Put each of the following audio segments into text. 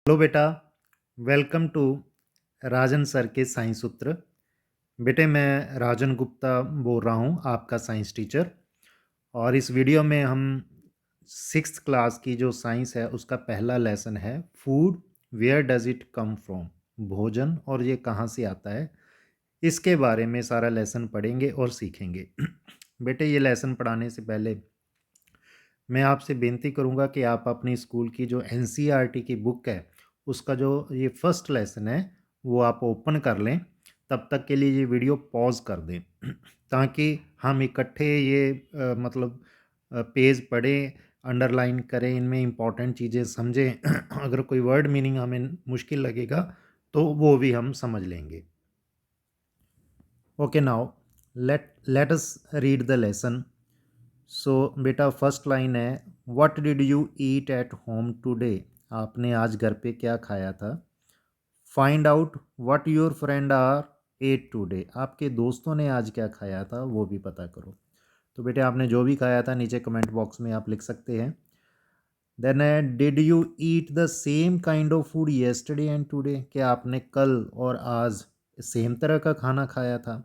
Hello बेटा, welcome to Rajan sir के science सूत्र। बेटे मैं राजन गुप्ता बोल रहा हूँ, आपका साइंस टीचर। और इस वीडियो में हम सिक्स्थ क्लास की जो साइंस है उसका पहला लेसन है food, where does it come from. भोजन और ये कहाँ से आता है, इसके बारे में सारा लेसन पढ़ेंगे और सीखेंगे। बेटे ये लेसन पढ़ाने से पहले मैं आपसे बेनती करूँगा कि आप अपनी स्कूल की जो एनसीईआरटी की बुक है उसका जो ये फर्स्ट लेसन है वो आप ओपन कर लें। तब तक के लिए ये वीडियो पॉज कर दें ताकि हम इकट्ठे ये पेज पढ़ें, अंडरलाइन करें, इनमें इम्पॉर्टेंट चीज़ें समझें। अगर कोई वर्ड मीनिंग हमें मुश्किल लगेगा तो वो भी हम समझ लेंगे। Okay, now let us read the lesson. So बेटा फर्स्ट लाइन है, what did you eat at home today. आपने आज घर पे क्या खाया था। Find out what your friend are at today. आपके दोस्तों ने आज क्या खाया था वो भी पता करो। तो बेटे आपने जो भी खाया था नीचे कमेंट बॉक्स में आप लिख सकते हैं। देन है, did you eat the same kind of food yesterday and today. क्या आपने कल और आज सेम तरह का खाना खाया था।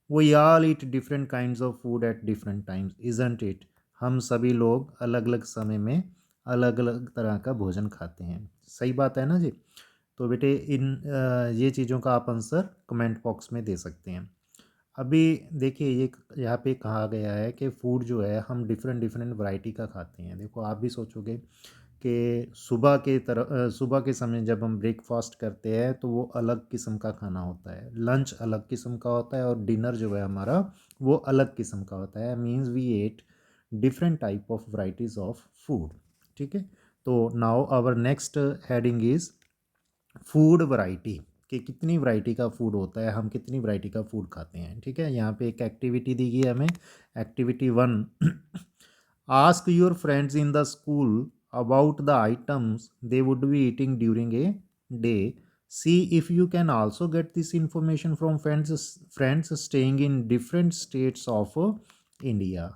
We all eat different kinds of food at different times isn't it. हम सभी लोग अलग अलग समय में अलग अलग तरह का भोजन खाते हैं। सही बात है ना जी। तो बेटे ये चीज़ों का आप आंसर कमेंट बॉक्स में दे सकते हैं। अभी देखिए ये यहाँ पे कहा गया है कि फ़ूड जो है हम डिफरेंट डिफरेंट वैरायटी का खाते हैं। देखो आप भी सोचोगे कि सुबह के समय जब हम ब्रेकफास्ट करते हैं तो वो अलग किस्म का खाना होता है, लंच अलग किस्म का होता है और डिनर जो है हमारा वो अलग किस्म का होता है। Means we eat different type of varieties of food. ठीक है। तो now our next heading is food variety, कि कितनी वैरायटी का फूड होता है, हम कितनी वैरायटी का फूड खाते हैं। ठीक है। यहाँ पे एक एक्टिविटी दी गई है हमें। Activity 1, ask your friends in the school about the items they would be eating during a day. See if you can also get this information from friends staying in different states of India.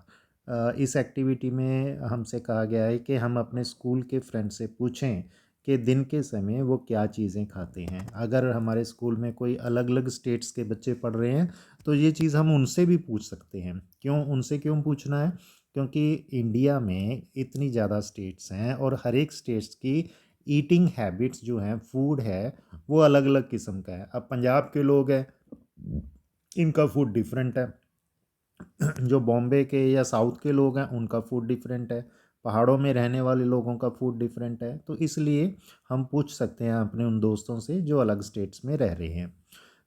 इस activity में हमसे कहा गया है कि हम अपने school के फ्रेंड से पूछें कि दिन के समय वो क्या चीज़ें खाते हैं। अगर हमारे स्कूल में कोई अलग अलग स्टेट्स के बच्चे पढ़ रहे हैं तो ये चीज़ हम उनसे भी पूछ सकते हैं। क्यों पूछना है, क्योंकि इंडिया में इतनी ज़्यादा स्टेट्स हैं और हर एक स्टेट्स की ईटिंग हैबिट्स जो हैं, फूड है, वो अलग अलग किस्म का है। अब पंजाब के लोग हैं, इनका फूड डिफरेंट है। जो बॉम्बे के या साउथ के लोग हैं उनका फूड डिफरेंट है। पहाड़ों में रहने वाले लोगों का फूड डिफरेंट है। तो इसलिए हम पूछ सकते हैं अपने उन दोस्तों से जो अलग स्टेट्स में रह रहे हैं।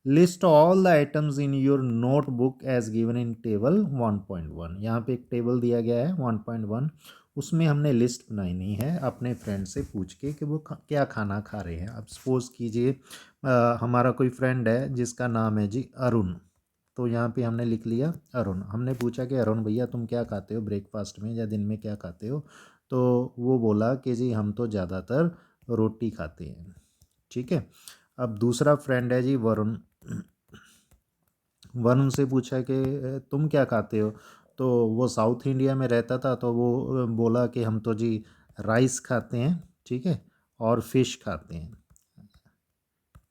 List all the items in your notebook as given in table 1.1। यहाँ पे एक टेबल दिया गया है 1.1, उसमें हमने लिस्ट बनानी है अपने फ्रेंड से पूछ के कि वो क्या खाना खा रहे हैं। अब सपोज़ कीजिए हमारा कोई फ्रेंड है जिसका नाम है जी अरुण। तो यहाँ पे हमने लिख लिया अरुण। हमने पूछा कि अरुण भैया तुम क्या खाते हो ब्रेकफास्ट में या दिन में क्या खाते हो। तो वो बोला कि जी हम तो ज़्यादातर रोटी खाते हैं। ठीक है। अब दूसरा फ्रेंड है जी वरुण। वरुण से पूछा कि तुम क्या खाते हो। तो वो साउथ इंडिया में रहता था तो वो बोला कि हम तो जी राइस खाते हैं। ठीक है। और फिश खाते हैं,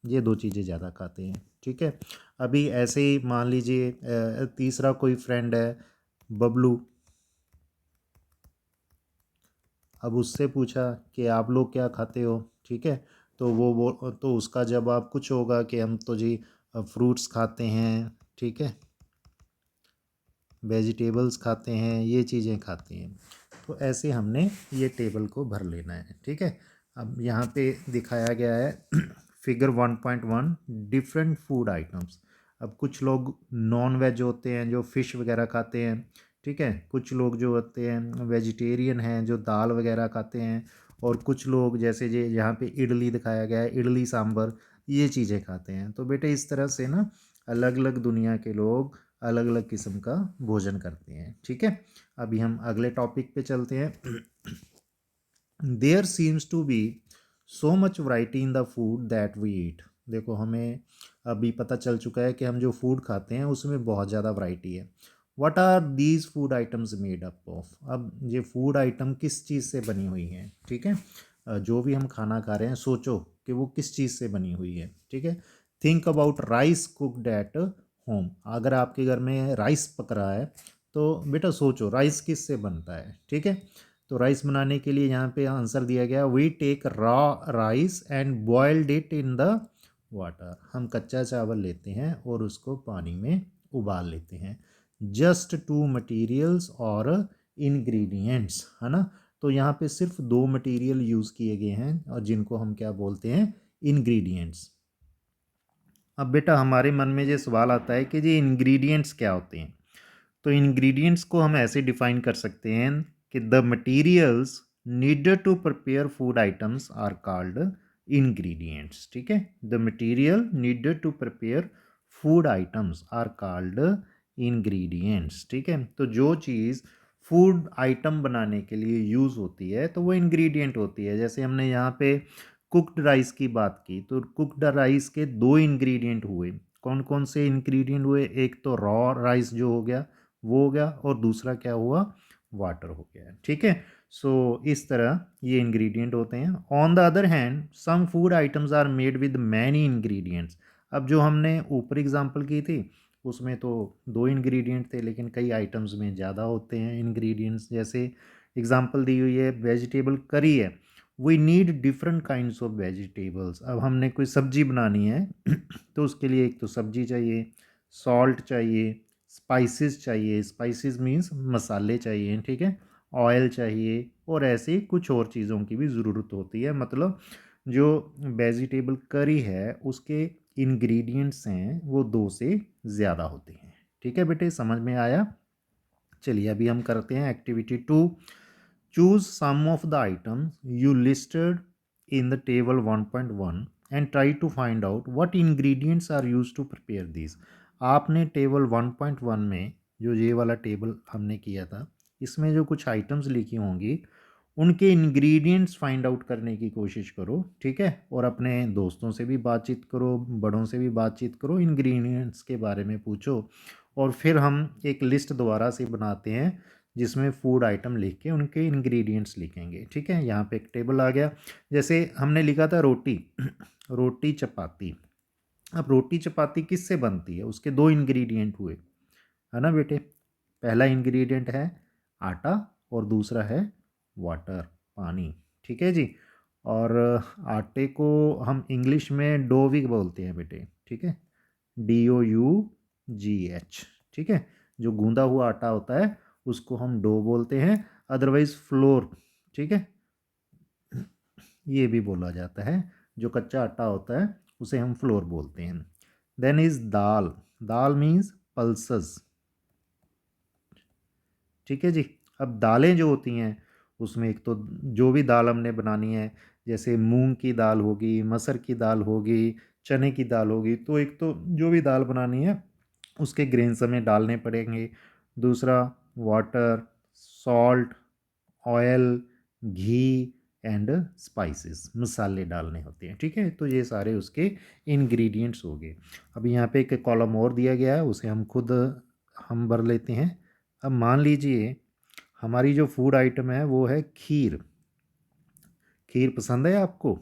ये दो चीज़ें ज़्यादा खाते हैं। ठीक है। अभी ऐसे ही मान लीजिए तीसरा कोई फ्रेंड है बबलू। अब उससे पूछा कि आप लोग क्या खाते हो। ठीक है। तो वो तो उसका जवाब कुछ होगा कि हम तो जी फ्रूट्स खाते हैं। ठीक है। वेजिटेबल्स खाते हैं, ये चीज़ें खाते हैं। तो ऐसे हमने ये टेबल को भर लेना है। ठीक है। अब यहाँ पे दिखाया गया है फिगर 1.1 डिफरेंट फूड आइटम्स। अब कुछ लोग नॉन वेज होते हैं जो फ़िश वगैरह खाते हैं। ठीक है। कुछ लोग जो होते हैं वेजिटेरियन हैं जो दाल वगैरह खाते हैं। और कुछ लोग जैसे जे यहाँ पे इडली दिखाया गया है, इडली सांभर, ये चीज़ें खाते हैं। तो बेटे इस तरह से ना अलग अलग दुनिया के लोग अलग अलग किस्म का भोजन करते हैं। ठीक है। अभी हम अगले टॉपिक पे चलते हैं। There seems to be so much variety in the food that we eat. देखो हमें अभी पता चल चुका है कि हम जो फूड खाते हैं उसमें बहुत ज़्यादा वैरायटी है। What are these food items made up of. अब ये फूड आइटम किस चीज़ से बनी हुई हैं। ठीक है। जो भी हम खाना खा रहे हैं सोचो कि वो किस चीज़ से बनी हुई है, ठीक है। Think about rice cooked at home. अगर आपके घर में राइस पक रहा है तो बेटा सोचो राइस किस से बनता है, ठीक है। तो राइस बनाने के लिए यहाँ पे आंसर दिया गया, we take raw rice and boiled it in the water. हम कच्चा चावल लेते हैं और उसको पानी में उबाल लेते हैं। जस्ट टू मटीरियल्स और इंग्रेडिएंट्स, है ना। तो यहाँ पे सिर्फ दो मटेरियल यूज़ किए गए हैं और जिनको हम क्या बोलते हैं, इंग्रेडिएंट्स। अब बेटा हमारे मन में ये सवाल आता है कि ये इंग्रेडिएंट्स क्या होते हैं। तो इंग्रेडिएंट्स को हम ऐसे डिफाइन कर सकते हैं कि the materials needed to prepare food items are called ingredients, ठीक है। The material needed to prepare food items are called ingredients, ठीक है। तो जो चीज़ फूड आइटम बनाने के लिए यूज़ होती है तो वो इंग्रेडिएंट होती है। जैसे हमने यहाँ पे कुक्ड राइस की बात की, तो कुक्ड राइस के दो इंग्रेडिएंट हुए। कौन कौन से इंग्रेडिएंट हुए, एक तो रॉ राइस जो हो गया वो हो गया, और दूसरा क्या हुआ, वाटर हो गया, ठीक है। सो इस तरह ये इंग्रेडिएंट होते हैं। On the other hand some food items are made with many ingredients. अब जो हमने ऊपर एग्जांपल की थी उसमें तो दो इंग्रेडिएंट थे, लेकिन कई आइटम्स में ज़्यादा होते हैं इंग्रेडिएंट्स। जैसे एग्जांपल दी हुई है, वेजिटेबल करी है, we need different kinds of vegetables. अब हमने कोई सब्जी बनानी है तो उसके लिए एक तो सब्जी चाहिए, सॉल्ट चाहिए, स्पाइसेस चाहिए, स्पाइसेस मीन्स मसाले चाहिए, ठीक है, ऑयल चाहिए, और ऐसे ही कुछ और चीज़ों की भी ज़रूरत होती है। मतलब जो वेजिटेबल करी है उसके इंग्रेडिएंट्स हैं वो दो से ज़्यादा होते हैं, ठीक है बेटे, समझ में आया। चलिए अभी हम करते हैं activity 2। Choose some of the items you listed in the table 1.1 and try to find out what ingredients are used to prepare this. आपने टेबल 1.1 में जो ये वाला टेबल हमने किया था इसमें जो कुछ आइटम्स लिखी होंगी उनके इंग्रेडिएंट्स फाइंड आउट करने की कोशिश करो, ठीक है। और अपने दोस्तों से भी बातचीत करो, बड़ों से भी बातचीत करो, इंग्रेडिएंट्स के बारे में पूछो, और फिर हम एक लिस्ट दोबारा से बनाते हैं जिसमें फूड आइटम लिख के उनके इंग्रेडिएंट्स लिखेंगे, ठीक है। यहाँ पे एक टेबल आ गया। जैसे हमने लिखा था रोटी रोटी चपाती। अब रोटी चपाती किससे बनती है, उसके दो इंग्रेडिएंट हुए, है ना बेटे। पहला इंग्रेडिएंट है आटा और दूसरा है वाटर, पानी, ठीक है जी। और आटे को हम इंग्लिश में डो भी बोलते हैं बेटे, ठीक है, DOUGH, ठीक है। जो गूंदा हुआ आटा होता है उसको हम डो बोलते हैं, अदरवाइज फ्लोर, ठीक है, ये भी बोला जाता है। जो कच्चा आटा होता है उसे हम फ्लोर बोलते हैं। Then is dal. Dal means pulses, ठीक है जी। अब दालें जो होती हैं उसमें एक तो जो भी दाल हमने बनानी है, जैसे मूंग की दाल होगी, मसर की दाल होगी, चने की दाल होगी, तो एक तो जो भी दाल बनानी है उसके ग्रेन्स हमें डालने पड़ेंगे। दूसरा water, salt, oil, ghee and spices, मसाले डालने होते हैं, ठीक है। तो ये सारे उसके इंग्रेडिएंट्स हो गए। अब यहाँ पे एक कॉलम और दिया गया है, उसे हम खुद हम भर लेते हैं। अब मान लीजिए हमारी जो फूड आइटम है वो है खीर। खीर पसंद है आपको?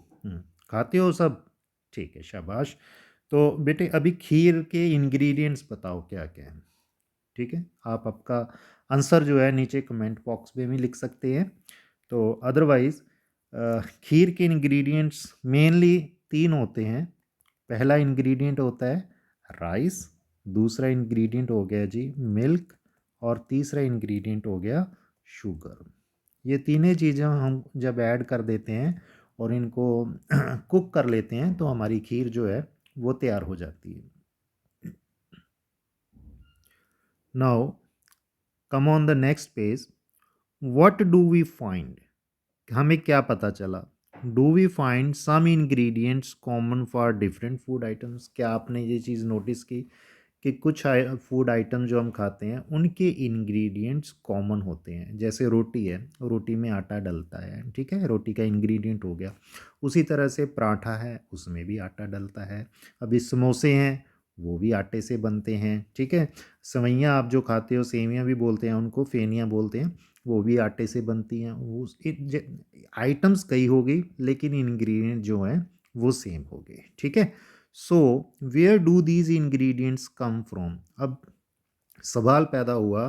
खाते हो सब? ठीक है, शाबाश। तो बेटे अभी खीर के इंग्रेडिएंट्स बताओ क्या क्या है, ठीक है। आप आपका आंसर जो है नीचे कमेंट बॉक्स में भी लिख सकते हैं। तो अदरवाइज़ खीर के इंग्रेडिएंट्स मेनली तीन होते हैं। पहला इंग्रेडिएंट होता है राइस, दूसरा इंग्रेडिएंट हो गया जी मिल्क, और तीसरा इंग्रेडिएंट हो गया शुगर। ये तीनों चीज़ें हम जब ऐड कर देते हैं और इनको कुक कर लेते हैं तो हमारी खीर जो है वो तैयार हो जाती है। Now come on the next page, what do we find. हमें क्या पता चला, do we find some ingredients common for different food items. क्या आपने ये चीज़ नोटिस की कि कुछ फूड आइटम जो हम खाते हैं उनके इंग्रेडिएंट्स कॉमन होते हैं। जैसे रोटी है, रोटी में आटा डलता है, ठीक है, रोटी का इंग्रेडिएंट हो गया। उसी तरह से पराठा है, उसमें भी आटा डलता है। अभी समोसे हैं, वो भी आटे से बनते हैं, ठीक है। सेवइयाँ आप जो खाते हो, सेवियाँ भी बोलते हैं उनको, फेनियाँ बोलते हैं, वो भी आटे से बनती हैं। वो आइटम्स कई हो गई लेकिन इंग्रेडिएंट जो हैं वो सेम हो गए, ठीक है। So where do these ingredients come from. अब सवाल पैदा हुआ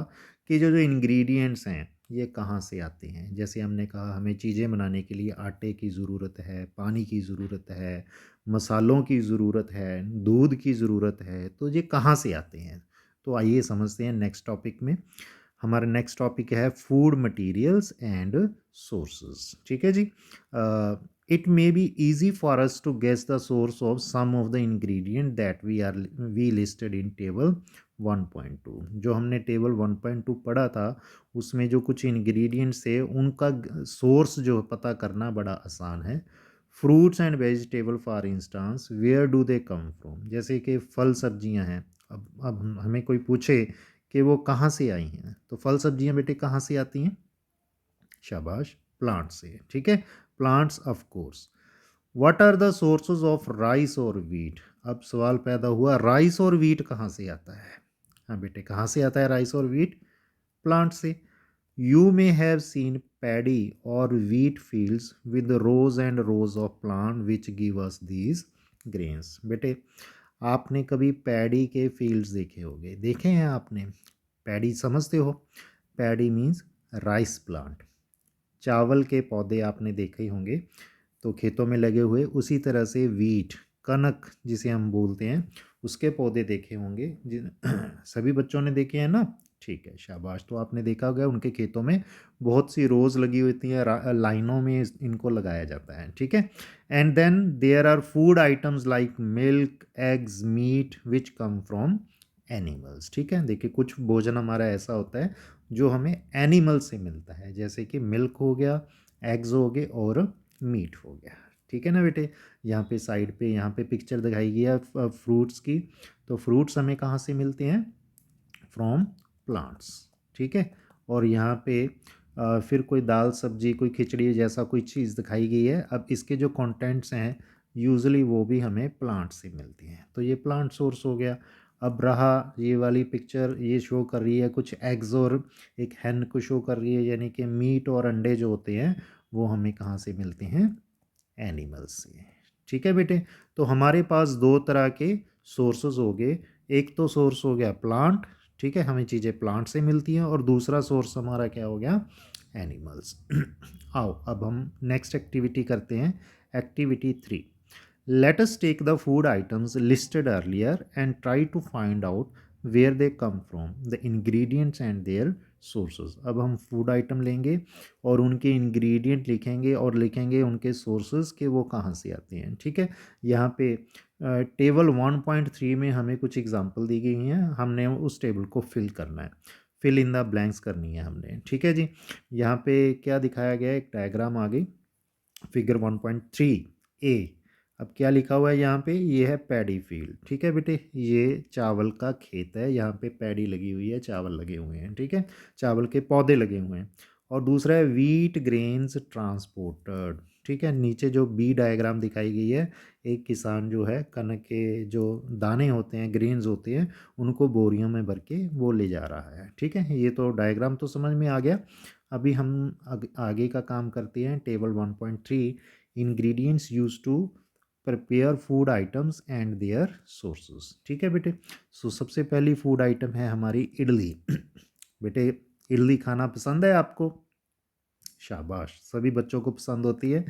कि जो जो इंग्रेडिएंट्स हैं ये कहाँ से आते हैं। जैसे हमने कहा हमें चीज़ें बनाने के लिए आटे की ज़रूरत है, पानी की ज़रूरत है, मसालों की ज़रूरत है, दूध की ज़रूरत है, तो ये कहाँ से आते हैं। तो आइए समझते हैं नेक्स्ट टॉपिक में। हमारा नेक्स्ट टॉपिक है फूड मटेरियल्स एंड सोर्सेज, ठीक है जी। It may be easy for us to guess the source of some of the ingredient that we listed in table 1.2। जो हमने टेबल 1.2 पढ़ा था उसमें जो कुछ इंग्रेडिएंट्स थे उनका सोर्स जो पता करना बड़ा आसान है। Fruits and vegetable for instance where do they come from. जैसे कि फल सब्जियां हैं, अब हमें कोई पूछे कि वो कहाँ से आई हैं, तो फल सब्जियां बेटे कहाँ से आती हैं। शाबाश, प्लांट से, ठीक है। Plants of course. What are the sources of rice और वीट। अब सवाल पैदा हुआ राइस और वीट कहाँ से आता है। हाँ बेटे, कहाँ से आता है राइस और वीट। प्लांट से। You may have seen paddy और wheat fields with rows and rows of plant which give us these grains. बेटे आपने कभी पैडी के फील्ड्स देखे होंगे, देखे हैं आपने। पैडी समझते हो, पैडी मीन्स राइस प्लांट। चावल के पौधे आपने देखे ही होंगे, तो खेतों में लगे हुए। उसी तरह से वीट, कनक जिसे हम बोलते हैं, उसके पौधे देखे होंगे जिन सभी बच्चों ने देखे हैं ना। ठीक है, शाबाश। तो आपने देखा होगा उनके खेतों में बहुत सी रोज़ लगी होती हैं, लाइनों में इनको लगाया जाता है, ठीक है। And then there are food items like milk, eggs, meat which come from animals, ठीक है। देखिए कुछ भोजन हमारा ऐसा होता है जो हमें एनिमल से मिलता है, जैसे कि मिल्क हो गया, एग्स हो गए और मीट हो गया, ठीक है ना बेटे। यहाँ पे साइड पे यहाँ पे पिक्चर दिखाई गई है फ्रूट्स की। तो फ्रूट्स हमें कहाँ से मिलते हैं, फ्रॉम प्लांट्स, ठीक है। और यहाँ पे फिर कोई दाल सब्जी, कोई खिचड़ी जैसा कोई चीज़ दिखाई गई है। अब इसके जो कंटेंट्स हैं यूजुअली वो भी हमें प्लांट से मिलती हैं, तो ये प्लांट सोर्स हो गया। अब रहा ये वाली पिक्चर, ये शो कर रही है कुछ एग्स और एक हैन को शो कर रही है, यानी कि मीट और अंडे जो होते हैं वो हमें कहाँ से मिलते हैं, एनिमल्स से, ठीक है बेटे। तो हमारे पास दो तरह के सोर्सेज हो गए। एक तो सोर्स हो गया प्लांट, ठीक है, हमें चीज़ें प्लांट से मिलती हैं, और दूसरा सोर्स हमारा क्या हो गया, एनिमल्स। आओ अब हम नेक्स्ट एक्टिविटी करते हैं, activity 3। Let us take the food items listed earlier and try to find out where they come from, the ingredients and their sources। अब हम फूड आइटम लेंगे और उनके इंग्रेडिएंट लिखेंगे और लिखेंगे उनके सोर्सेज के वो कहाँ से आते हैं, ठीक है। यहाँ पे टेबल 1.3 में हमें कुछ एग्जांपल दी गई हैं, हमने उस टेबल को फिल करना है, फिल इन द ब्लैंक्स करनी है हमने, ठीक है जी। यहाँ पे क्या दिखाया गया है, एक डायग्राम आ गई, फिगर 1.3 ए। अब क्या लिखा हुआ है यहाँ पे, ये है पैडी फील्ड, ठीक है बेटे, ये चावल का खेत है, यहाँ पे पैडी लगी हुई है, चावल लगे हुए हैं, ठीक है, चावल के पौधे लगे हुए हैं। और दूसरा है व्हीट ग्रेन्स ट्रांसपोर्टेड, ठीक है। नीचे जो बी डायग्राम दिखाई गई है, एक किसान जो है कनक के जो दाने होते हैं, ग्रेन्स होते हैं, उनको बोरियों में भर के वो ले जा रहा है, ठीक है। ये तो डायग्राम तो समझ में आ गया। अभी हम आगे का काम करते हैं, table 1.3 ingredients use to prepare food items and their sources, ठीक है बेटे। सो सबसे पहली फूड आइटम है हमारी इडली। बेटे इडली खाना पसंद है आपको, शाबाश, सभी बच्चों को पसंद होती है।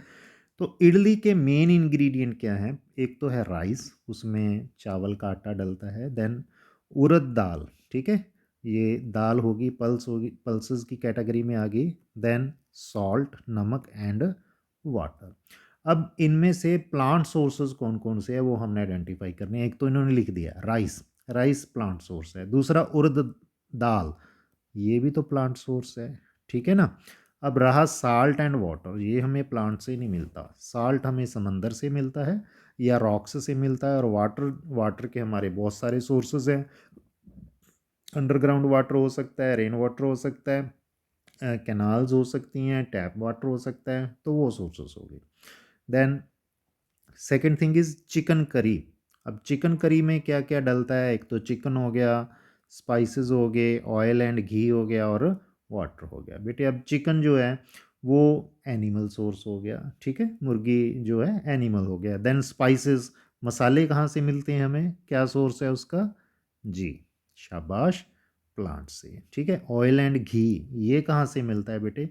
तो इडली के मेन इंग्रेडिएंट क्या हैं, एक तो है राइस, उसमें चावल का आटा डलता है। देन उड़द दाल, ठीक है, ये दाल होगी, पल्स होगी, पल्सेस की कैटेगरी में आ गई। देन सॉल्ट, नमक एंड वाटर। अब इनमें से प्लांट सोर्सेज कौन कौन से है वो हमने आइडेंटिफाई करने हैं। एक तो इन्होंने लिख दिया राइस, राइस प्लांट सोर्स है। दूसरा उड़द दाल, ये भी तो प्लांट सोर्स है, ठीक है ना। अब रहा साल्ट एंड वाटर, ये हमें प्लांट से नहीं मिलता, साल्ट हमें समंदर से मिलता है या रॉक्स से मिलता है। और वाटर, वाटर के हमारे बहुत सारे सोर्सेज हैं, अंडरग्राउंड वाटर हो सकता है, रेन वाटर हो सकता है, कैनाल्स हो सकती हैं, टैप वाटर हो सकता है, तो वो सोर्सेज हो गए। Then second thing is chicken curry. अब चिकन करी में क्या क्या डलता है, एक तो चिकन हो गया, स्पाइसेस हो गए, ऑयल एंड घी हो गया और वाटर हो गया। बेटे अब चिकन जो है वो एनिमल सोर्स हो गया, ठीक है, मुर्गी जो है एनिमल हो गया। देन स्पाइसेस, मसाले कहाँ से मिलते हैं हमें, क्या सोर्स है उसका, जी शाबाश, प्लांट से, ठीक है। ऑयल एंड घी, ये कहाँ से मिलता है बेटे,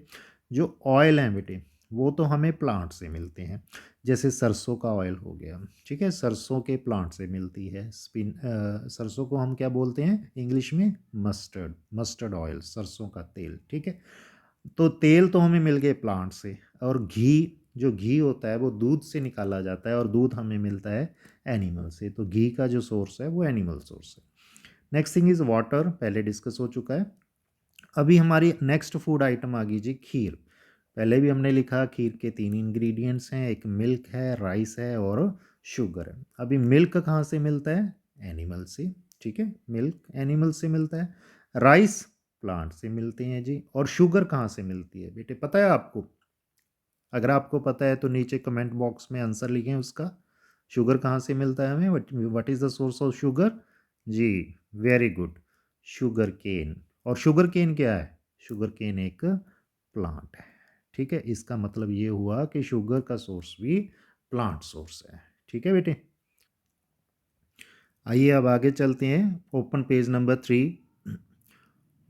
जो ऑयल है बेटे वो तो हमें प्लांट से मिलते हैं, जैसे सरसों का ऑयल हो गया, ठीक है, सरसों के प्लांट से मिलती है। सरसों को हम क्या बोलते हैं इंग्लिश में, मस्टर्ड, मस्टर्ड ऑयल, सरसों का तेल, ठीक है। तो तेल तो हमें मिल गए प्लांट से, और घी, जो घी होता है वो दूध से निकाला जाता है, और दूध हमें मिलता है एनिमल से, तो घी का जो सोर्स है वो एनिमल सोर्स है। नेक्स्ट थिंग इज़ वाटर, पहले डिस्कस हो चुका है। अभी हमारी नेक्स्ट फूड आइटम आ गई जी, खीर। पहले भी हमने लिखा खीर के 3 इंग्रेडिएंट्स हैं, एक मिल्क है, राइस है और शुगर है। अभी मिल्क कहाँ से मिलता है, एनिमल से, ठीक है, मिल्क एनिमल से मिलता है। राइस प्लांट से मिलते हैं जी, और शुगर कहाँ से मिलती है बेटे, पता है आपको, अगर आपको पता है तो नीचे कमेंट बॉक्स में आंसर लिखें उसका। शुगर कहाँ से मिलता है हमें, what is the source of sugar, जी वेरी गुड, शुगर केन। और शुगर केन क्या है, शुगर केन एक प्लांट है, ठीक है। इसका मतलब ये हुआ कि शुगर का सोर्स भी प्लांट सोर्स है, ठीक है बेटे। आइए अब आगे चलते हैं, open page number 3।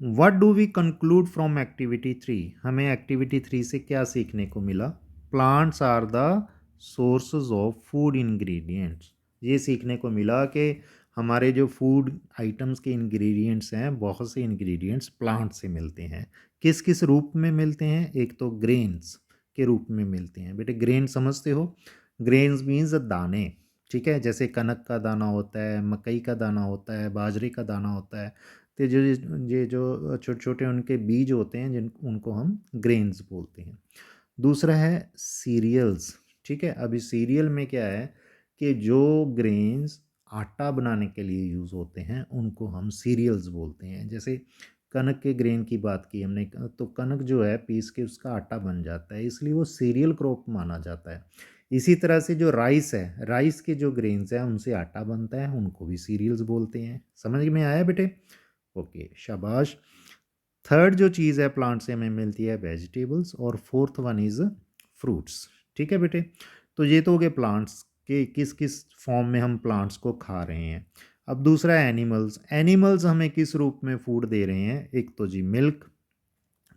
What do we conclude from activity 3, हमें एक्टिविटी 3 से क्या सीखने को मिला, plants are the sources of food ingredients. ये सीखने को मिला कि हमारे जो फूड आइटम्स के इंग्रेडिएंट्स हैं, बहुत से इंग्रेडिएंट्स प्लांट से मिलते हैं। किस किस रूप में मिलते हैं, एक तो ग्रेन्स के रूप में मिलते हैं बेटे, ग्रेन समझते हो, ग्रेन्स मीन्स दाने, ठीक है, जैसे कनक का दाना होता है, मकई का दाना होता है, बाजरे का दाना होता है, तो जो ये जो छोटे छोटे उनके बीज होते हैं जिन उनको हम ग्रेन्स बोलते हैं। दूसरा है सीरियल्स, ठीक है। अभी सीरियल में क्या है कि जो ग्रेन्स आटा बनाने के लिए यूज़ होते हैं उनको हम सीरियल्स बोलते हैं। जैसे कनक के ग्रेन की बात की हमने, तो कनक जो है पीस के उसका आटा बन जाता है, इसलिए वो सीरियल क्रॉप माना जाता है। इसी तरह से जो राइस है, राइस के जो ग्रेन्स हैं उनसे आटा बनता है, उनको भी सीरियल्स बोलते हैं। समझ में आया बेटे, ओके शाबाश। थर्ड जो चीज़ है प्लांट से हमें मिलती है वेजिटेबल्स, और फोर्थ वन इज़ फ्रूट्स, ठीक है बेटे। तो ये तो हो गए प्लांट्स के किस किस फॉर्म में हम प्लांट्स को खा रहे हैं। अब दूसरा है एनिमल्स, एनिमल्स हमें किस रूप में फूड दे रहे हैं, एक तो जी मिल्क,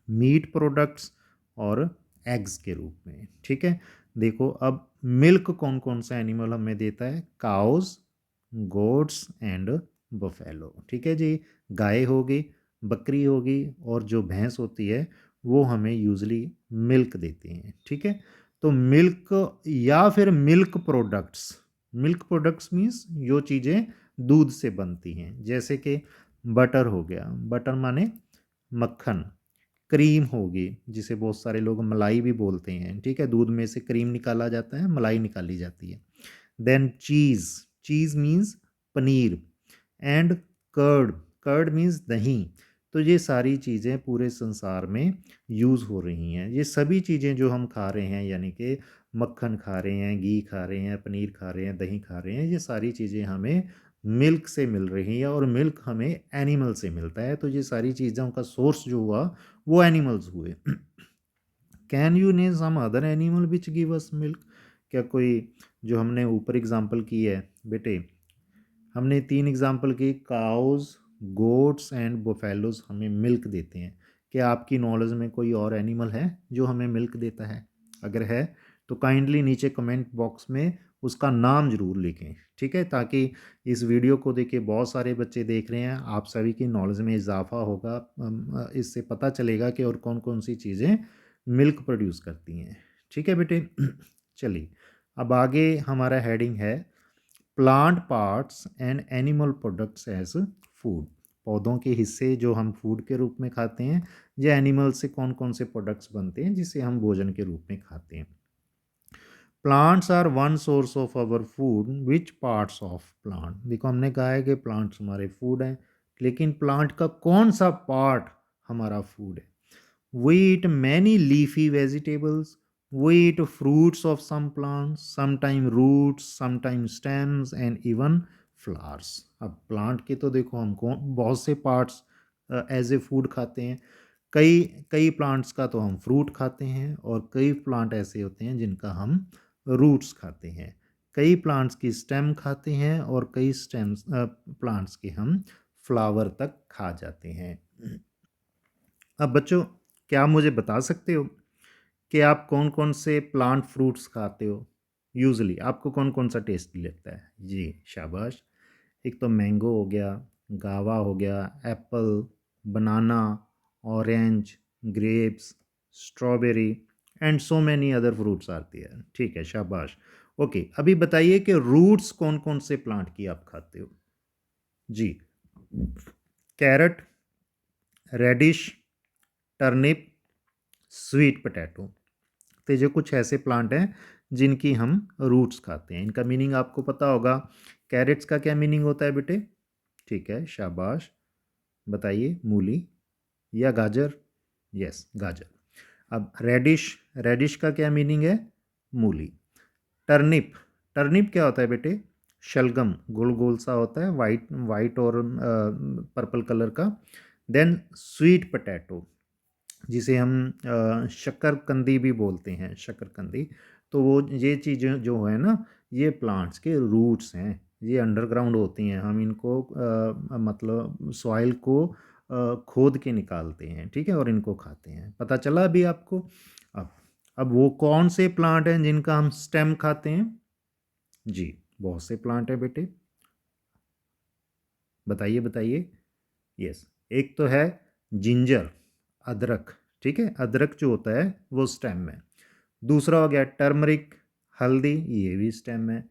मीट प्रोडक्ट्स और एग्स के रूप में, ठीक है। देखो अब मिल्क कौन कौन सा एनिमल हमें देता है, काउस, गोट्स एंड बफेलो, ठीक है जी। गाय होगी, बकरी होगी, और जो भैंस होती है वो हमें यूजली मिल्क देती हैं, ठीक है। तो मिल्क या फिर milk products, milk products means जो चीज़ें दूध से बनती हैं, जैसे कि बटर हो गया, बटर माने मक्खन, क्रीम होगी जिसे बहुत सारे लोग मलाई भी बोलते हैं, ठीक है, दूध में से क्रीम निकाला जाता है, मलाई निकाली जाती है। Then cheese, cheese means paneer, and curd, curd means dahi. तो ये सारी चीज़ें पूरे संसार में यूज़ हो रही हैं। ये सभी चीज़ें जो हम खा रहे हैं, यानी कि मक्खन खा रहे हैं, घी खा रहे हैं, पनीर खा रहे हैं, दही खा रहे हैं, ये सारी चीज़ें हमें मिल्क से मिल रही हैं, और मिल्क हमें एनिमल से मिलता है। तो ये सारी चीज़ों का सोर्स जो हुआ वो एनिमल्स हुए। Can you name some other animal which give us milk, क्या कोई, जो हमने ऊपर एग्जांपल की है बेटे, हमने 3 एग्जांपल की, काउज, गोट्स एंड बोफेलोज हमें मिल्क देते हैं। क्या आपकी नॉलेज में कोई और एनिमल है जो हमें मिल्क देता है, अगर है तो काइंडली नीचे कमेंट बॉक्स में उसका नाम ज़रूर लिखें, ठीक है, ताकि इस वीडियो को देख के बहुत सारे बच्चे देख रहे हैं, आप सभी की नॉलेज में इजाफा होगा, इससे पता चलेगा कि और कौन कौन सी चीज़ें मिल्क प्रोड्यूस करती हैं, ठीक है बेटे। चलिए अब आगे हमारा हेडिंग है plant parts and animal products as food, पौधों के हिस्से जो हम फूड के रूप में खाते हैं, या एनिमल से कौन कौन से प्रोडक्ट्स बनते हैं जिसे हम भोजन के रूप में खाते हैं। Plants are one source of our food, which parts of plant, देखो हमने कहा है कि प्लांट्स हमारे फूड हैं, लेकिन प्लांट का कौन सा पार्ट हमारा फूड है। We eat many leafy vegetables. We eat fruits of some plants, sometimes roots, sometimes stems, and even flowers. अब प्लांट के तो देखो हम कौन बहुत से पार्ट्स एज ए फूड खाते हैं। कई कई प्लांट्स का तो हम फ्रूट खाते हैं और कई प्लांट ऐसे होते हैं जिनका हम रूट्स खाते हैं। कई प्लांट्स की स्टेम खाते हैं और कई स्टेम्स प्लांट्स के हम फ्लावर तक खा जाते हैं। अब बच्चों, क्या आप मुझे बता सकते हो कि आप कौन-कौन से प्लांट फ्रूट्स खाते हो? यूजुअली आपको कौन-कौन सा टेस्टी लगता है? जी, शाबाश। एक तो मैंगो हो गया, गावा हो गया, apple, banana, orange, grapes, strawberry and so many other fruits are there. ठीक है, शाबाश। ओके, अभी बताइए कि रूट्स कौन-कौन से प्लांट की आप खाते हो? जी, carrot, radish, turnip, sweet potato. तो ये कुछ ऐसे प्लांट हैं जिनकी हम रूट्स खाते हैं। इनका मीनिंग आपको पता होगा। कैरेट्स का क्या मीनिंग होता है बेटे? ठीक है, शाबाश। बताइए, मूली या गाजर? यस, गाजर। अब रेडिश, रेडिश का क्या मीनिंग है? मूली। टर्निप, टर्निप क्या होता है बेटे? शलगम, गोल गोल सा होता है, वाइट वाइट और पर्पल कलर का। देन स्वीट पोटैटो, जिसे हम शक्करकंदी भी बोलते हैं, शक्करकंदी। तो वो ये चीज़ें जो है ना, ये प्लांट्स के रूट्स हैं। ये अंडरग्राउंड होती हैं। हम इनको मतलब सॉइल को खोद के निकालते हैं, ठीक है, और इनको खाते हैं। पता चला अभी आपको? अब अब वो कौन से प्लांट हैं जिनका हम स्टेम खाते हैं? जी, बहुत से प्लांट हैं बेटे। बताइए बताइए। यस, एक तो है जिंजर, अदरक। ठीक है, अदरक जो होता है वो स्टेम में। दूसरा हो गया टर्मरिक, हल्दी, ये भी स्टेम है।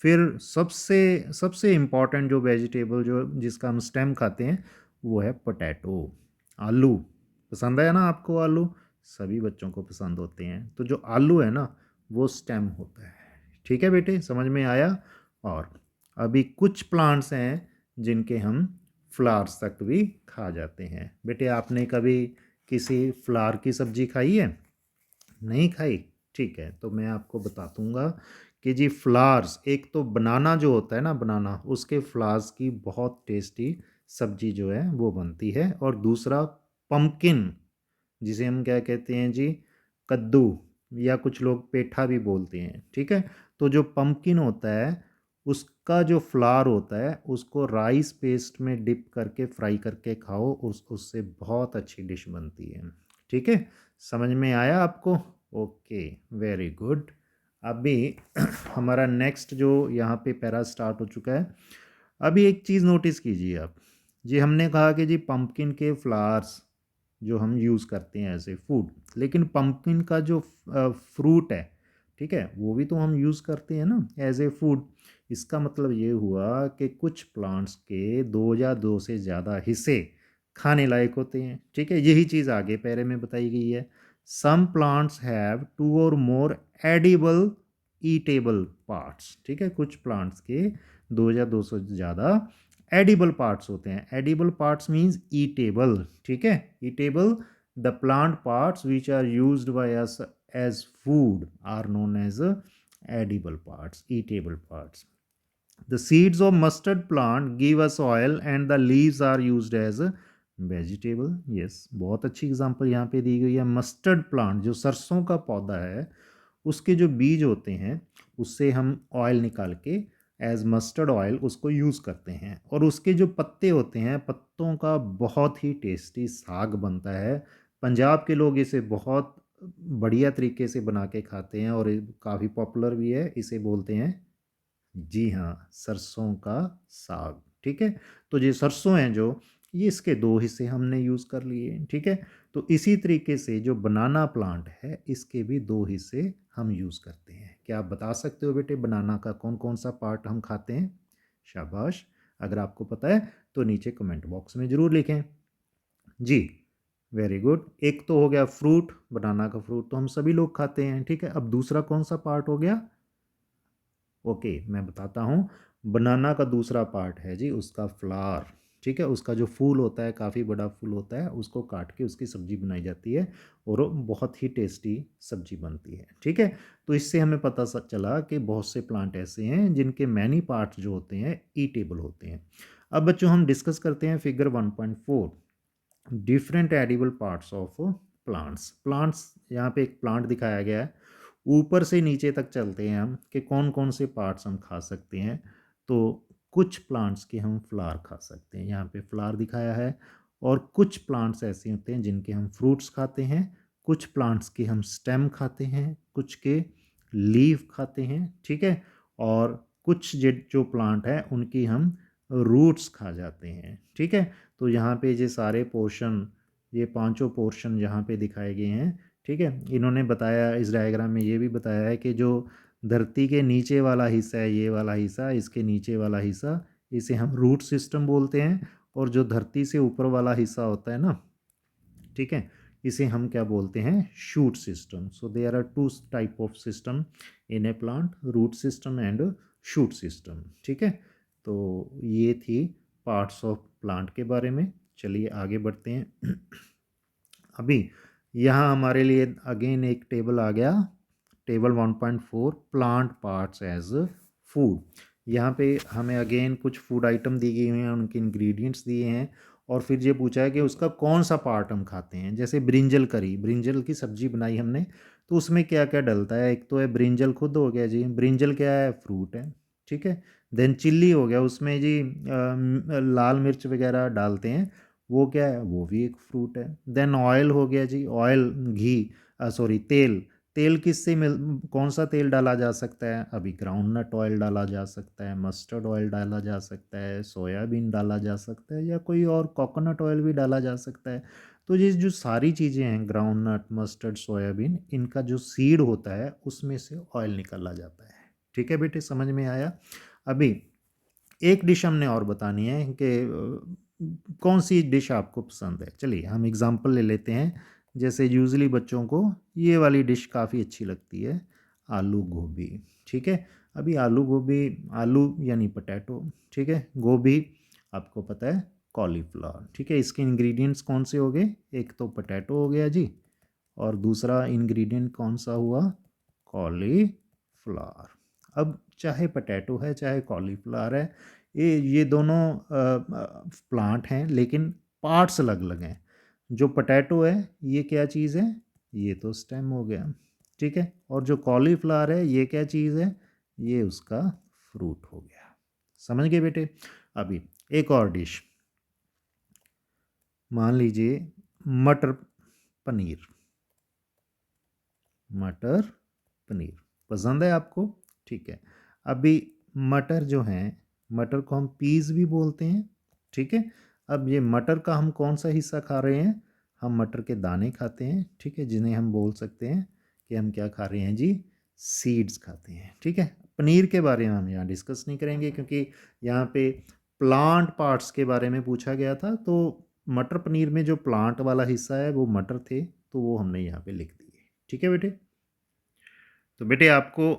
फिर सबसे सबसे इम्पॉर्टेंट जो वेजिटेबल जो जिसका हम स्टेम खाते हैं वो है पोटैटो, आलू। पसंद है ना आपको आलू? सभी बच्चों को पसंद होते हैं। तो जो आलू है ना, वो स्टेम होता है। ठीक है बेटे, समझ में आया? और अभी कुछ प्लांट्स हैं जिनके हम फ्लावर्स तक भी खा जाते हैं। बेटे, आपने कभी किसी फ्लावर की सब्जी खाई है? नहीं खाई? ठीक है, तो मैं आपको बता दूंगा कि जी फ्लावर्स, एक तो बनाना जो होता है ना, बनाना, उसके फ्लावर्स की बहुत टेस्टी सब्जी जो है वो बनती है। और दूसरा पम्पकिन, जिसे हम क्या कहते हैं जी, कद्दू, या कुछ लोग पेठा भी बोलते हैं। ठीक है, तो जो पम्पकिन होता है उसका जो फ्लावर होता है उसको राइस पेस्ट में डिप करके फ्राई करके खाओ, उससे बहुत अच्छी डिश बनती है। ठीक है, समझ में आया आपको? Okay, very good. अभी हमारा नेक्स्ट जो यहाँ पे पैरा स्टार्ट हो चुका है। अभी एक चीज़ नोटिस कीजिए आप। जी, हमने कहा कि जी पंपकिन के फ्लावर्स जो हम यूज़ करते हैं एज ए फूड, लेकिन पंपकिन का जो फ्रूट है, ठीक है, वो भी तो हम यूज़ करते हैं ना एज ए फूड। इसका मतलब ये हुआ कि कुछ प्लांट्स के दो या दो से ज़्यादा हिस्से खाने लायक होते हैं। ठीक है, यही चीज़ आगे पैरे में बताई गई है। सम प्लांट्स हैव टू और मोर एडिबल ईटेबल पार्ट्स। ठीक है, कुछ प्लांट्स के दो या दो से ज़्यादा एडिबल पार्ट्स होते हैं। Edible parts means eatable. ठीक है, eatable, the plant parts which are used by us as food are known as edible parts, eatable parts. The seeds of mustard plant give us oil and the leaves are used as a vegetable. Yes, बहुत अच्छी example यहाँ पे दी गई है। Mustard plant, जो सरसों का पौधा है, उसके जो बीज होते हैं उससे हम ऑयल निकाल के एज मस्टर्ड ऑयल उसको यूज़ करते हैं। और उसके जो पत्ते होते हैं, पत्तों का बहुत ही टेस्टी साग बनता है। पंजाब के लोग इसे बहुत बढ़िया तरीके से बना के खाते हैं और काफ़ी पॉपुलर भी है। इसे बोलते हैं, जी हाँ, सरसों का साग। ठीक है, तो ये सरसों हैं जो, ये इसके दो हिस्से हमने यूज़ कर लिए। ठीक है, तो इसी तरीके से जो बनाना प्लांट है इसके भी दो हिस्से हम यूज़ करते हैं। क्या आप बता सकते हो बेटे बनाना का कौन कौन सा पार्ट हम खाते हैं? शाबाश, अगर आपको पता है तो नीचे कमेंट बॉक्स में ज़रूर लिखें। जी, वेरी गुड। एक तो हो गया फ्रूट, बनाना का फ्रूट तो हम सभी लोग खाते हैं। ठीक है, अब दूसरा कौन सा पार्ट हो गया? ओके, मैं बताता हूँ। बनाना का दूसरा पार्ट है जी उसका फ्लावर। ठीक है, उसका जो फूल होता है, काफ़ी बड़ा फूल होता है, उसको काट के उसकी सब्ज़ी बनाई जाती है और वो बहुत ही टेस्टी सब्ज़ी बनती है। ठीक है, तो इससे हमें पता चला कि बहुत से प्लांट ऐसे हैं जिनके मैनी पार्ट्स जो होते हैं ईटेबल होते हैं। अब बच्चों हम डिस्कस करते हैं figure 1.4। Different edible parts of plants. Plants, यहाँ पे एक प्लांट दिखाया गया है, ऊपर से नीचे तक चलते हैं हम कि कौन कौन से पार्ट्स हम खा सकते हैं। तो कुछ प्लांट्स के हम फ्लावर खा सकते हैं, यहाँ पे फ्लावर दिखाया है। और कुछ प्लांट्स ऐसे होते हैं जिनके हम फ्रूट्स खाते हैं, कुछ प्लांट्स के हम स्टेम खाते हैं, कुछ के लीफ खाते हैं, ठीक है। और कुछ जो प्लांट है उनकी हम रूट्स खा जाते हैं, ठीक है। तो यहाँ पे ये सारे पोर्शन, ये पांचों पोर्शन यहाँ पे दिखाए गए हैं, ठीक है। इन्होंने बताया इस डायग्राम में, ये भी बताया है कि जो धरती के नीचे वाला हिस्सा है, ये वाला हिस्सा, इसके नीचे वाला हिस्सा, इसे हम रूट सिस्टम बोलते हैं। और जो धरती से ऊपर वाला हिस्सा होता है ना, ठीक है, इसे हम क्या बोलते हैं, shoot system. So there are two type of system in a plant, root system and shoot system, ठीक है। तो ये थी पार्ट्स ऑफ प्लांट के बारे में। चलिए आगे बढ़ते हैं। अभी यहाँ हमारे लिए अगेन एक टेबल आ गया, table 1.4, plant parts as food. यहाँ पे हमें अगेन कुछ फूड आइटम दी गई हुई हैं, उनके इंग्रेडिएंट्स दिए हैं, और फिर ये पूछा है कि उसका कौन सा पार्ट हम खाते हैं। जैसे ब्रिंजल करी, ब्रिंजल की सब्जी बनाई हमने, तो उसमें क्या क्या डलता है। एक तो है ब्रिंजल खुद हो गया जी, ब्रिंजल क्या है, फ्रूट है, ठीक है। देन चिल्ली हो गया, उसमें जी लाल मिर्च वगैरह डालते हैं, वो क्या है, वो भी एक फ्रूट है। देन ऑयल हो गया जी, ऑयल, घी, सॉरी तेल। तेल किससे मिल, कौन सा तेल डाला जा सकता है, अभी ग्राउंड नट ऑयल डाला जा सकता है, मस्टर्ड ऑयल डाला जा सकता है, सोयाबीन डाला जा सकता है, या कोई और कोकोनट ऑयल भी डाला जा सकता है। तो ये जो सारी चीज़ें हैं, ग्राउंड नट, मस्टर्ड, सोयाबीन, इनका जो सीड होता है उसमें से ऑयल निकाला जाता है, ठीक है बेटे, समझ में आया। अभी एक डिश हमने और बतानी है कि कौन सी डिश आपको पसंद है। चलिए हम एग्जांपल ले लेते हैं। जैसे यूजुअली बच्चों को ये वाली डिश काफ़ी अच्छी लगती है, आलू गोभी, ठीक है। अभी आलू गोभी, आलू यानी पोटैटो, ठीक है, गोभी आपको पता है कॉलीफ्लावर, ठीक है। इसके इंग्रेडिएंट्स कौन से हो गए, एक तो पोटैटो हो गया जी, और दूसरा इंग्रेडिएंट कौन सा हुआ, कॉलीफ्लावर। अब चाहे पोटैटो है चाहे कॉलीफ्लावर है, ये दोनों प्लांट हैं, लेकिन पार्ट्स अलग अलग हैं। जो पोटैटो है ये क्या चीज़ है, ये तो स्टेम हो गया, ठीक है। और जो कॉलीफ्लावर है ये क्या चीज़ है, ये उसका फ्रूट हो गया। समझ गए बेटे। अभी एक और डिश, मान लीजिए मटर पनीर, मटर पनीर पसंद है आपको, ठीक है। अभी मटर जो हैं, मटर को हम पीस भी बोलते हैं, ठीक है। अब ये मटर का हम कौन सा हिस्सा खा रहे हैं, हम मटर के दाने खाते हैं, ठीक है, जिन्हें हम बोल सकते हैं कि हम क्या खा रहे हैं जी, सीड्स खाते हैं, ठीक है। पनीर के बारे में हम यहाँ डिस्कस नहीं करेंगे, क्योंकि यहाँ पे प्लांट पार्ट्स के बारे में पूछा गया था। तो मटर पनीर में जो प्लांट वाला हिस्सा है वो मटर थे, तो वो हमने यहाँ पे लिख दिए, ठीक है बेटे। तो बेटे आपको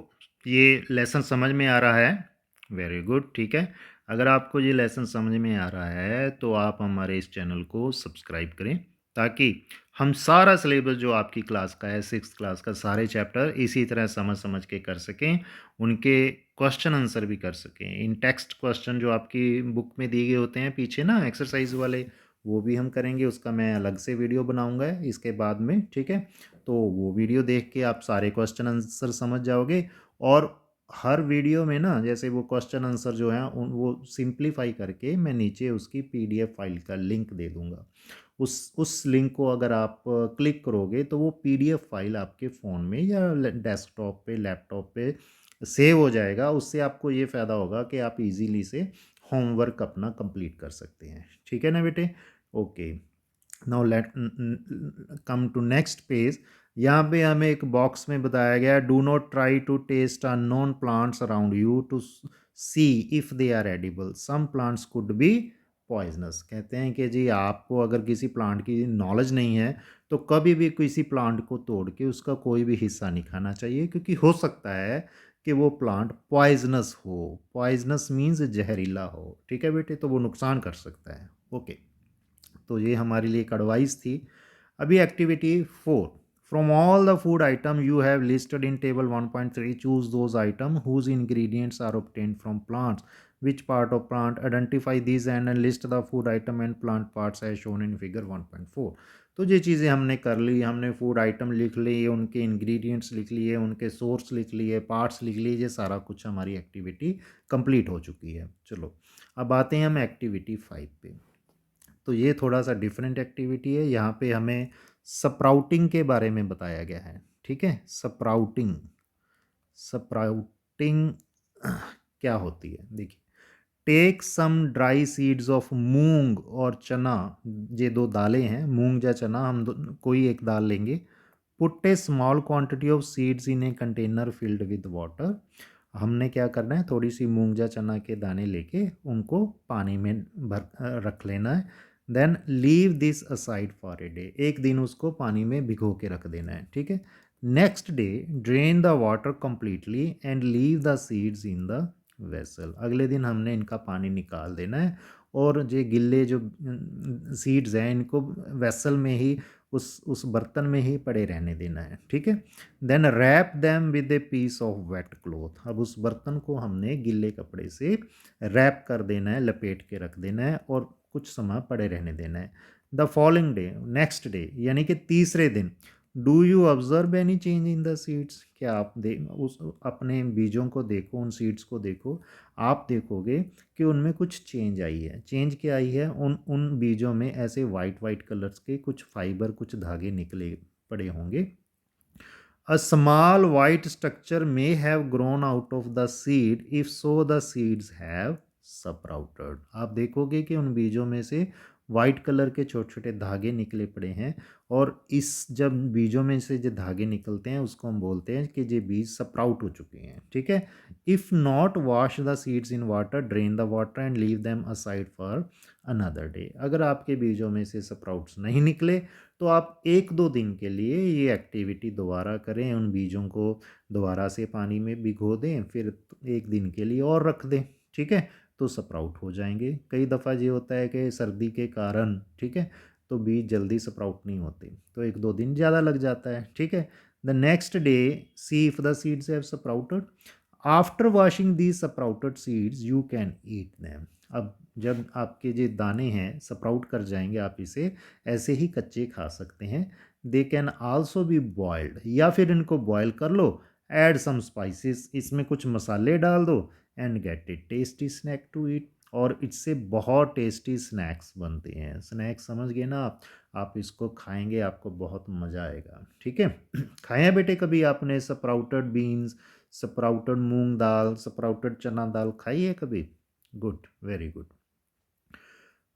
ये लेसन समझ में आ रहा है, वेरी गुड, ठीक है। अगर आपको ये लेसन समझ में आ रहा है तो आप हमारे इस चैनल को सब्सक्राइब करें, ताकि हम सारा सिलेबस जो आपकी क्लास का है, 6th क्लास का, सारे चैप्टर इसी तरह समझ समझ के कर सकें, उनके क्वेश्चन आंसर भी कर सकें। इन टेक्स्ट क्वेश्चन जो आपकी बुक में दिए गए होते हैं पीछे ना, एक्सरसाइज वाले, वो भी हम करेंगे। उसका मैं अलग से वीडियो बनाऊंगा इसके बाद में, ठीक है। तो वो वीडियो देख के आप सारे क्वेश्चन आंसर समझ जाओगे। और हर वीडियो में ना, जैसे वो क्वेश्चन आंसर जो है वो सिंप्लीफाई करके मैं नीचे उसकी पीडीएफ फाइल का लिंक दे दूंगा। उस लिंक को अगर आप क्लिक करोगे तो वो पीडीएफ फाइल आपके फ़ोन में या डेस्कटॉप पे, लैपटॉप पे सेव हो जाएगा। उससे आपको ये फ़ायदा होगा कि आप इजीली से होमवर्क अपना कंप्लीट कर सकते हैं, ठीक है ना बेटे। Okay, now let come to next page. यहाँ पे हमें एक बॉक्स में बताया गया, do not try to taste unknown plants around you to see if they are edible, some plants could be poisonous. कहते हैं कि जी आपको अगर किसी प्लांट की नॉलेज नहीं है तो कभी भी किसी प्लांट को तोड़ के उसका कोई भी हिस्सा नहीं खाना चाहिए, क्योंकि हो सकता है कि वो प्लांट पॉइजनस हो। पॉइजनस मीन्स जहरीला हो, ठीक है बेटे, तो वो नुकसान कर सकता है। ओके, तो ये हमारे लिए एक एडवाइस थी। अभी activity 4, From all the food item you have listed in table 1.3, choose those item whose ingredients are obtained from plants. Which part of plant? Identify these and list the food item and plant parts as shown in figure 1.4. तो ये चीज़ें हमने कर ली, हमने food item लिख लिए, उनके ingredients लिख लिए, उनके सोर्स लिख लिए, पार्ट्स लिख लिए, ये सारा कुछ हमारी एक्टिविटी कंप्लीट हो चुकी है। चलो अब आते हैं हम एक्टिविटी 5 पे। तो ये थोड़ा सा डिफरेंट एक्टिविटी है। यहाँ पे हमें स्प्राउटिंग के बारे में बताया गया है। ठीक है, स्प्राउटिंग, स्प्राउटिंग क्या होती है देखिए। Take some dry seeds of moong और चना, ये दो दालें हैं, मूंग या चना, हम कोई एक दाल लेंगे। Put A small quantity of seeds in a container filled with water. हमने क्या करना है, थोड़ी सी मूंग या चना के दाने लेके उनको पानी में भर रख लेना है। Then leave this aside for a day, एक दिन उसको पानी में भिगो के रख देना है। ठीक है, next day drain the water completely and leave the seeds in the vessel. अगले दिन हमने इनका पानी निकाल देना है और जो गिल्ले जो सीड्स हैं इनको वेसल में ही उस बर्तन में ही पड़े रहने देना है। ठीक है, then wrap them with a piece of wet cloth. अब उस बर्तन को हमने गिल्ले कपड़े से रैप कर देना है, लपेट के रख देना है और कुछ समय पड़े रहने देना है। The following day, next day यानी कि तीसरे दिन, do you observe any change in the seeds. क्या आप उस अपने बीजों को देखो, उन सीड्स को देखो, आप देखोगे कि उनमें कुछ चेंज आई है। चेंज क्या आई है, उन बीजों में ऐसे वाइट वाइट कलर्स के कुछ फाइबर, कुछ धागे निकले पड़े होंगे। A small white structure may have grown out of the seed, if so the seeds have sprouted। आप देखोगे कि उन बीजों में से वाइट कलर के छोटे छोटे धागे निकले पड़े हैं और इस जब बीजों में से जो धागे निकलते हैं उसको हम बोलते हैं कि ये बीज स्प्राउट हो चुके हैं। ठीक है, if not wash the seeds in water, drain the water and leave them aside for another day. अगर आपके बीजों में से स्प्राउट्स नहीं निकले तो आप 1-2 दिन के लिए ये एक्टिविटी दोबारा करें, उन बीजों को दोबारा से पानी में भिगो दें, फिर 1 दिन के लिए और रख दें। ठीक है, तो स्प्राउट हो जाएंगे। कई दफ़ा ये होता है कि सर्दी के कारण, ठीक है, तो बीज जल्दी स्प्राउट नहीं होते, तो 1-2 दिन ज़्यादा लग जाता है। ठीक है, the next day see if the seeds have sprouted. After washing the sprouted seeds you can eat them. अब जब आपके जो दाने हैं स्प्राउट कर जाएंगे, आप इसे ऐसे ही कच्चे खा सकते हैं। They can also be boiled, या फिर इनको बॉयल कर लो, ऐड सम स्पाइसेस, इसमें कुछ मसाले डाल दो and get a tasty snack to eat. और इससे बहुत टेस्टी स्नैक्स बनते हैं। स्नैक्स समझ गए ना आप इसको खाएंगे आपको बहुत मज़ा आएगा। ठीक है, खाए हैं बेटे कभी आपने स्प्राउटेड बीन्स, स्प्राउटेड मूंग दाल, स्प्राउटेड चना दाल खाई है कभी? Good, very good.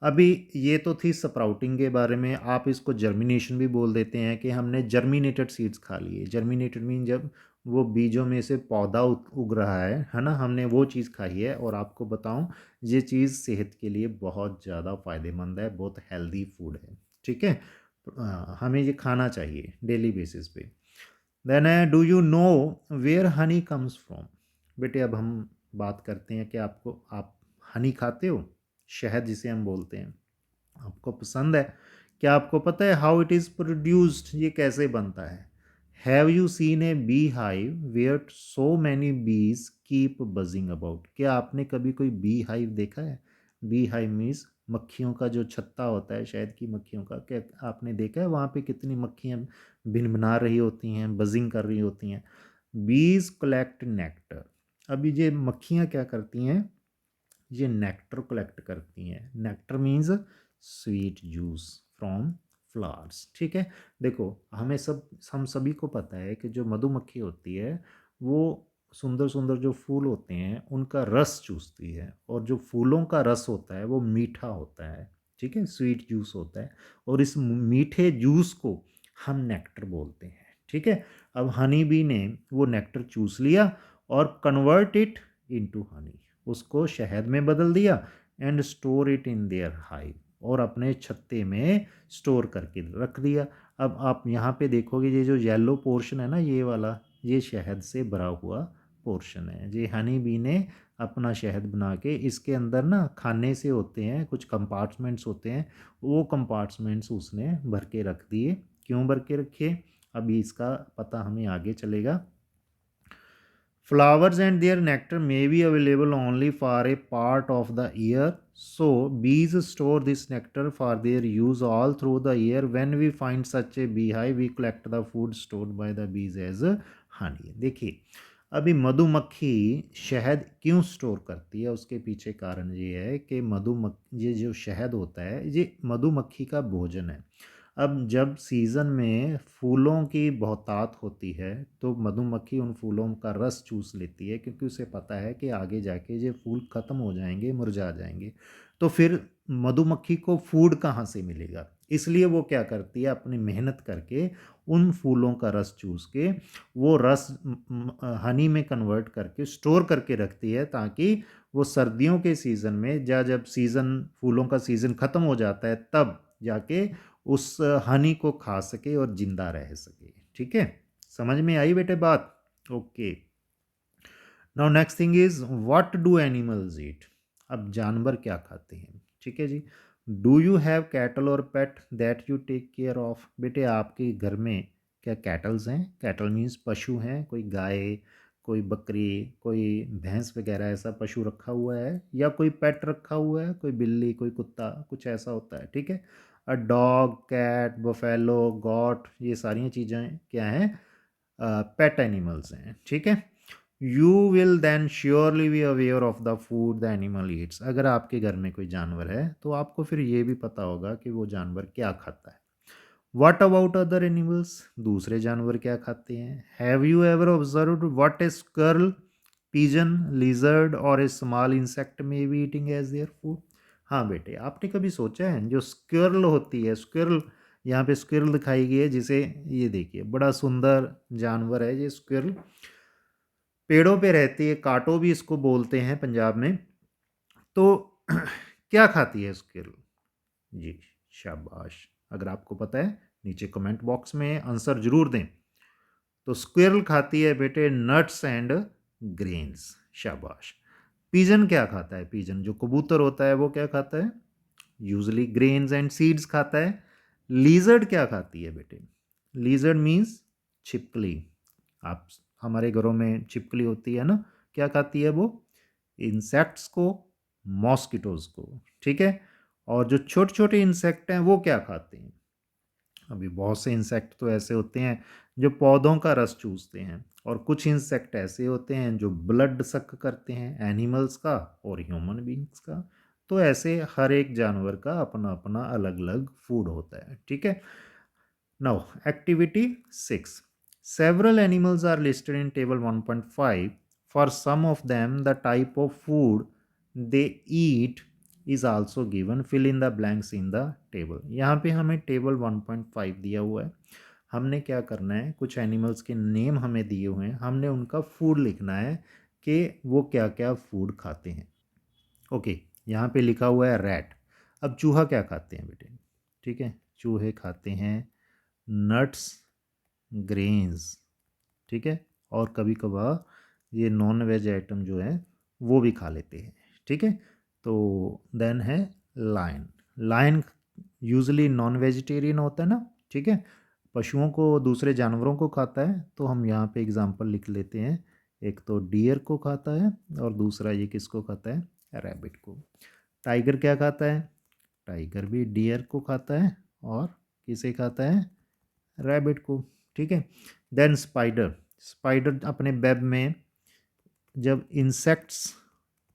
अभी ये तो थी स्प्राउटिंग के बारे में। आप इसको जर्मिनेशन भी बोल देते हैं कि हमने जर्मिनेटेड सीड्स खा लिए। जर्मिनेटेड मीन जब वो बीजों में से पौधा उग रहा है ना, हमने वो चीज़ खाई है। और आपको बताऊं ये चीज़ सेहत के लिए बहुत ज़्यादा फ़ायदेमंद है, बहुत हेल्दी फूड है। ठीक है, हमें ये खाना चाहिए डेली बेसिस पे। Then do you know where honey comes from. बेटे अब हम बात करते हैं कि आप हनी खाते हो, शहद जिसे हम बोलते हैं, आपको पसंद है? क्या आपको पता है हाउ इट इज़ प्रोड्यूस्ड, ये कैसे बनता है? Have you seen a bee hive where so many bees keep buzzing about. क्या आपने कभी कोई बी हाइव देखा है? बी हाइव मीन्स मक्खियों का जो छत्ता होता है, शहद की मक्खियों का। क्या आपने देखा है वहाँ पे कितनी मक्खियाँ भिनभिना रही होती हैं, बजिंग कर रही होती हैं? बीज कलेक्ट नेक्टर। अभी ये मक्खियाँ क्या करती हैं, ये नेक्टर कलेक्ट करती हैं। Nectar means sweet juice from flowers. ठीक है, देखो हम सभी को पता है कि जो मधुमक्खी होती है वो सुंदर सुंदर जो फूल होते हैं उनका रस चूसती है, और जो फूलों का रस होता है वो मीठा होता है। ठीक है, स्वीट जूस होता है, और इस मीठे जूस को हम नेक्टर बोलते हैं। ठीक है, अब हनी बी ने वो नेक्टर चूस लिया और कन्वर्ट इट इनटू हनी, उसको शहद में बदल दिया and store it in their hive, और अपने छत्ते में स्टोर करके रख दिया। अब आप यहाँ पे देखोगे ये जो येलो पोर्शन है ना, ये वाला, ये शहद से भरा हुआ पोर्शन है। ये हनी बी ने अपना शहद बना के, इसके अंदर ना खाने से होते हैं कुछ कंपार्टमेंट्स होते हैं, वो कंपार्टमेंट्स उसने भर के रख दिए। क्यों भर के रखे? अभी इसका पता हमें आगे चलेगा। Flowers and their nectar may be available only for a part of the year. So, bees store this nectar for their use all through the year. When we find such a beehive, we collect the food stored by the bees as honey. देखिए, अभी मधुमक्खी शहद क्यों store करती है, उसके पीछे कारण ये है कि ये जो शहद होता है ये मधुमक्खी का भोजन है। अब जब सीज़न में फूलों की बहुतात होती है तो मधुमक्खी उन फूलों का रस चूस लेती है, क्योंकि उसे पता है कि आगे जाके ये फूल ख़त्म हो जाएंगे, मुरझा जाएंगे। तो फिर मधुमक्खी को फूड कहाँ से मिलेगा, इसलिए वो क्या करती है, अपनी मेहनत करके उन फूलों का रस चूस के वो रस हनी में कन्वर्ट करके स्टोर करके रखती है, ताकि वो सर्दियों के सीज़न में जब सीज़न फूलों का सीज़न ख़त्म हो जाता है तब जाके उस हनी को खा सके और जिंदा रह सके। ठीक है, समझ में आई बेटे बात? Okay. Now next thing is what do animals eat. अब जानवर क्या खाते हैं, ठीक है जी। डू यू हैव कैटल और pet that you take care of. बेटे आपके घर में क्या कैटल्स हैं? कैटल मीन्स पशु हैं, कोई गाय, कोई बकरी, कोई भैंस वगैरह ऐसा पशु रखा हुआ है, या कोई पेट रखा हुआ है, कोई बिल्ली, कोई कुत्ता, कुछ ऐसा होता है। ठीक है, a dog, cat, buffalo, goat, ये सारी चीज़ें क्या हैं? पेट एनिमल्स हैं। ठीक है, you will then surely be aware of the food the animal eats. अगर आपके घर में कोई जानवर है तो आपको फिर ये भी पता होगा कि वो जानवर क्या खाता है। वट अबाउट अदर एनिमल्स, दूसरे जानवर क्या खाते हैं? Have you ever observed what a squirrel, pigeon, lizard और a small insect may be eating as their food. हाँ बेटे, आपने कभी सोचा है जो स्क्विरल होती है, स्क्विरल, यहाँ पे स्क्विरल दिखाई गई है, जिसे ये देखिए बड़ा सुंदर जानवर है ये स्क्विरल, पेड़ों पे रहती है, काटो भी इसको बोलते हैं पंजाब में। तो क्या खाती है स्क्विरल? जी, शाबाश। अगर आपको पता है नीचे कमेंट बॉक्स में आंसर जरूर दें। तो स्क्विरल खाती है बेटे नट्स एंड ग्रेन्स। शाबाश। पिजन क्या खाता है? पिजन जो कबूतर होता है वो क्या खाता है? यूजली ग्रेन्स एंड सीड्स खाता है। लीजर्ड क्या खाती है बेटे? लीजर्ड मीन्स छिपकली। आप हमारे घरों में छिपकली होती है ना, क्या खाती है वो? इंसेक्ट्स को, मॉस्किटोज को। ठीक है, और जो छोटे छोटे इंसेक्ट हैं वो क्या खाते हैं? अभी बहुत से इंसेक्ट तो ऐसे होते हैं जो पौधों का रस चूसते हैं, और कुछ इंसेक्ट ऐसे होते हैं जो ब्लड सक करते हैं, एनिमल्स का और ह्यूमन बींग्स का। तो ऐसे हर एक जानवर का अपना अपना अलग अलग फूड होता है। ठीक है, now activity 6, several animals are listed in table 1.5. For some of them the type of food they eat is also given. Fill in the blanks in the table. यहाँ पे हमें टेबल 1.5 दिया हुआ है, हमने क्या करना है, कुछ एनिमल्स के नेम हमें दिए हुए हैं, हमने उनका फूड लिखना है कि वो क्या क्या फूड खाते हैं। ओके, यहाँ पे लिखा हुआ है रैट। अब चूहा क्या खाते हैं बेटे? ठीक है, चूहे खाते हैं नट्स, ग्रेन्स। ठीक है, और कभी कभार ये नॉन वेज आइटम जो है वो भी खा लेते हैं। ठीक है, तो देन है lion. Lion usually non vegetarian होता है ना। ठीक है, पशुओं को, दूसरे जानवरों को खाता है। तो हम यहाँ पे एग्जांपल लिख लेते हैं, एक तो डियर को खाता है और दूसरा ये किसको खाता है? रैबिट को। टाइगर क्या खाता है? टाइगर भी डियर को खाता है और किसे खाता है? रैबिट को। ठीक है, देन स्पाइडर। स्पाइडर अपने वेब में जब इंसेक्ट्स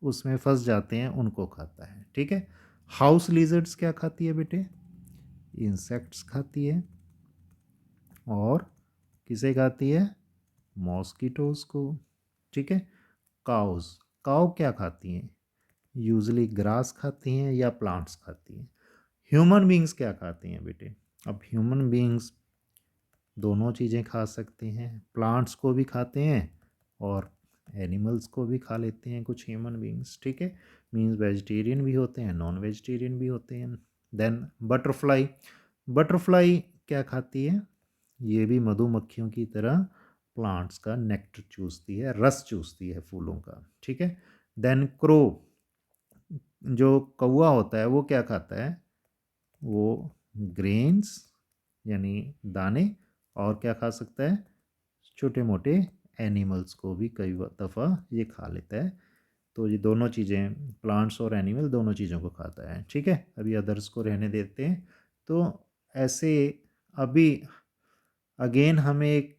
उसमें फंस जाते हैं उनको खाता है। ठीक है, हाउस लिजर्ड्स क्या खाती है बेटे? इंसेक्ट्स खाती है, और किसे खाती है? मॉस्किटोज को। ठीक है, काउज, काउ क्या खाती हैं? यूजली ग्रास खाती हैं या प्लांट्स खाती हैं। ह्यूमन बींग्स क्या खाते हैं बेटे? अब ह्यूमन बींग्स दोनों चीज़ें खा सकते हैं, प्लांट्स को भी खाते हैं और एनिमल्स को भी खा लेते हैं कुछ ह्यूमन बींग्स। ठीक है, मीन्स वेजिटेरियन भी होते हैं, नॉन वेजिटेरियन भी होते हैं। Then butterfly. बटरफ्लाई क्या खाती है? ये भी मधुमक्खियों की तरह प्लांट्स का नेक्टर चूसती है, रस चूसती है फूलों का। ठीक है, देन क्रो, जो कौवा होता है वो क्या खाता है? वो ग्रेन्स यानी दाने और क्या खा सकता है, छोटे मोटे एनिमल्स को भी कई दफ़ा ये खा लेता है। तो ये दोनों चीज़ें, प्लांट्स और एनिमल दोनों चीज़ों को खाता है, ठीक है। अभी अदर्स को रहने देते हैं। तो ऐसे अभी अगेन हमें एक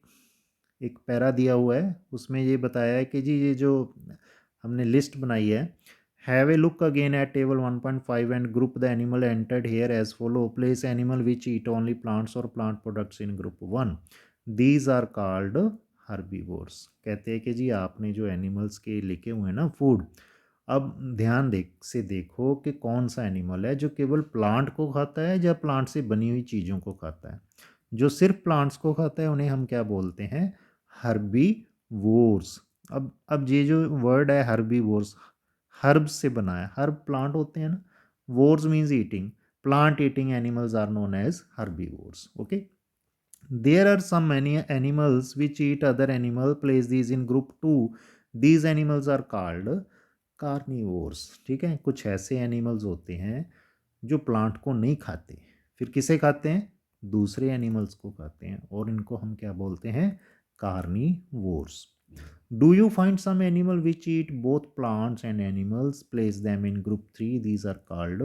एक पैरा दिया हुआ है, उसमें ये बताया है कि जी ये जो हमने लिस्ट बनाई है, have a look again at table 1.5 and group the animal entered here as follow, place animal which eat only plants और plant products in group 1, these are called herbivores. कहते हैं कि जी आपने जो एनिमल्स के लिखे हुए हैं ना फूड, अब ध्यान से देखो कि कौन सा एनिमल है जो केवल प्लांट को खाता है या प्लांट से बनी हुई चीज़ों को खाता है। जो सिर्फ प्लांट्स को खाता है उन्हें हम क्या बोलते हैं, हर्बीवोर्स। अब ये जो वर्ड है हर्बीवोर्स, हर्ब से बना है, हर्ब प्लांट होते हैं ना, vores means eating, plant eating animals are known as herbivores. Okay, there are some many animals which eat other animal, place these in group 2, these animals are called carnivores। ठीक है, कुछ ऐसे animals होते हैं जो प्लांट को नहीं खाते, फिर किसे खाते हैं, दूसरे एनिमल्स को खाते हैं, और इनको हम क्या बोलते हैं, carnivores. Do you find some animal which eat both plants and animals, place them in group 3, these are called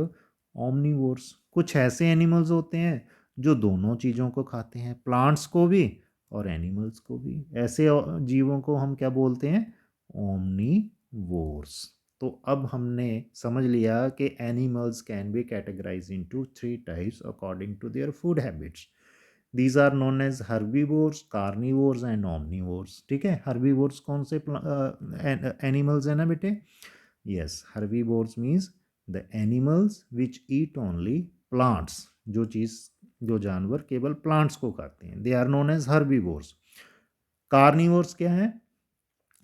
omnivores. कुछ ऐसे एनिमल्स होते हैं जो दोनों चीज़ों को खाते हैं, प्लांट्स को भी और एनिमल्स को भी, ऐसे जीवों को हम क्या बोलते हैं, ओमनीवोर्स। तो अब हमने समझ लिया कि animals can be categorise into 3 types according to their food habits. These are known as herbivores, carnivores and omnivores. ठीक है, हर्बीवोर्स कौन से एनिमल्स हैं ना बेटे, yes, herbivores means the animals which eat only plants, जो चीज़, जो जानवर केवल प्लांट्स को खाते हैं, they are known as herbivores. Carnivores क्या है,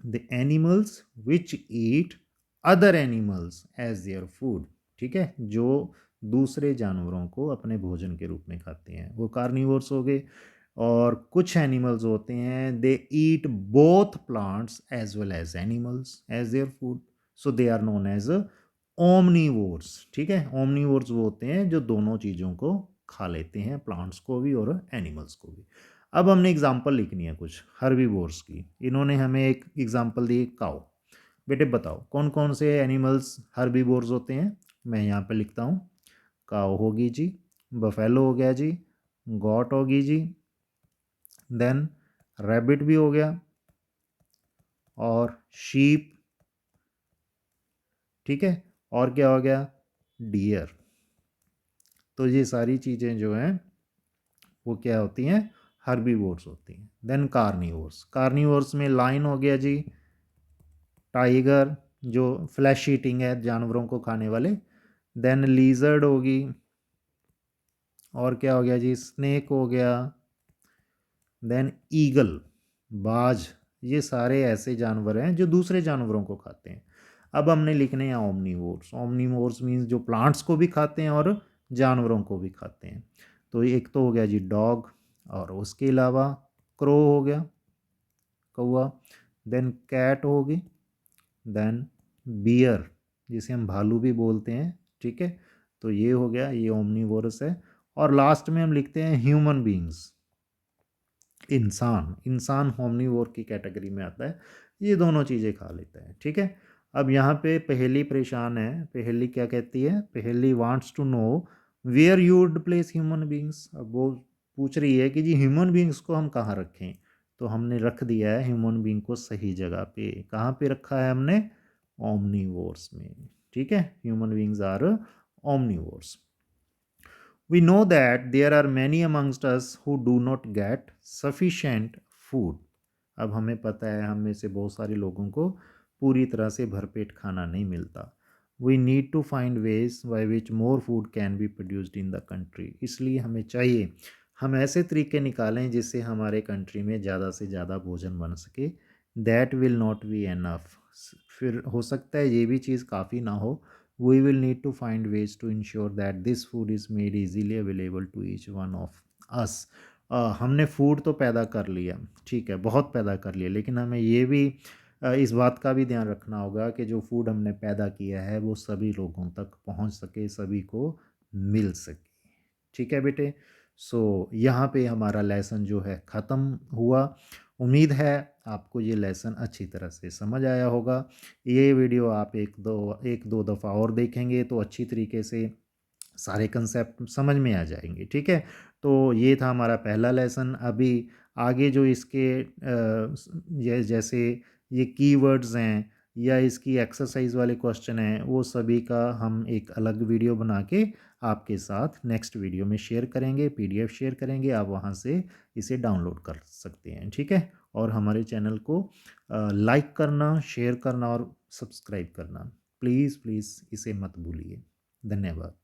the animals which eat other animals as their food. ठीक है, जो दूसरे जानवरों को अपने भोजन के रूप में खाते हैं, वो कार्निवोर्स हो गए। और कुछ एनिमल्स होते हैं they eat both plants as well as animals as their food, so they are known as omnivores. ठीक है, ओमनीवोर्स वो होते हैं जो दोनों चीज़ों को खा लेते हैं, प्लांट्स को भी और एनिमल्स को भी। अब हमने एग्जाम्पल लिखनी है कुछ हर्बीवोर्स की। इन्होंने हमें एक एग्जाम्पल दी, काऊ। बेटे बताओ कौन कौन से एनिमल्स हर्बीवोर्स होते हैं। मैं यहाँ पे लिखता हूँ, काऊ होगी जी, बफेलो हो गया जी, गॉट होगी जी, देन रैबिट भी हो गया, और शीप, ठीक है, और क्या हो गया, डियर। तो ये सारी चीज़ें जो हैं वो क्या होती हैं, हर्बीवोर्स होती हैं। देन कार्निवोर्स, कार्निवोर्स में लाइन हो गया जी, टाइगर जो फ्लैश ईटिंग है, जानवरों को खाने वाले, देन लीजर्ड होगी, और क्या हो गया जी, स्नेक हो गया, देन ईगल, बाज। ये सारे ऐसे जानवर हैं जो दूसरे जानवरों को खाते हैं। अब हमने लिखने हैं ओमनीवोर्स। ओमनीवोर्स मीन्स जो प्लांट्स को भी खाते हैं और जानवरों को भी खाते हैं। तो एक तो हो गया जी डॉग, और उसके अलावा क्रो हो गया, कौआ, देन कैट होगी, देन बियर जिसे हम भालू भी बोलते हैं। ठीक है, तो ये हो गया, ये ओमनीवोरस है। और लास्ट में हम लिखते हैं ह्यूमन बींग्स, इंसान। इंसान होमनीवोर की कैटेगरी में आता है, ये दोनों चीज़ें खा लेता है। ठीक है, अब यहाँ पे पहेली परेशान है। पहेली क्या कहती है, Paheli wants to know where you would place human beings. अब वो पूछ रही है कि जी ह्यूमन बींग्स को हम कहाँ रखें। तो हमने रख दिया है ह्यूमन बींग को सही जगह पे। कहाँ पे रखा है हमने, ओमनीवोर्स में। ठीक है, human beings are omnivores. We know that there are many amongst us who do not get sufficient food। अब हमें पता है हम में से बहुत सारे लोगों को पूरी तरह से भरपेट खाना नहीं मिलता। We need to find ways by which more food can be produced in the country। इसलिए हमें चाहिए हम ऐसे तरीके निकालें जिससे हमारे कंट्री में ज़्यादा से ज़्यादा भोजन बन सके। That will not be enough। फिर हो सकता है ये भी चीज़ काफ़ी ना हो। We will need to find ways to ensure that this food is made easily available to each one of us। हमने फूड तो पैदा कर लिया, ठीक है, बहुत पैदा कर लिया, लेकिन हमें ये भी इस बात का भी ध्यान रखना होगा कि जो फूड हमने पैदा किया है वो सभी लोगों तक पहुंच सके, सभी को मिल सके। ठीक है बेटे, सो यहाँ पे हमारा लेसन जो है ख़त्म हुआ। उम्मीद है आपको ये लेसन अच्छी तरह से समझ आया होगा। ये वीडियो आप एक दो दफ़ा और देखेंगे तो अच्छी तरीके से सारे कंसेप्ट समझ में आ जाएंगे, ठीक है। तो ये था हमारा पहला लेसन। अभी आगे जो इसके ये जैसे ये कीवर्ड्स हैं या इसकी एक्सरसाइज वाले क्वेश्चन हैं, वो सभी का हम एक अलग वीडियो बना के आपके साथ नेक्स्ट वीडियो में शेयर करेंगे, पीडीएफ शेयर करेंगे, आप वहाँ से इसे डाउनलोड कर सकते हैं, ठीक है। और हमारे चैनल को लाइक करना, शेयर करना और सब्सक्राइब करना प्लीज़ प्लीज़ इसे मत भूलिए। धन्यवाद।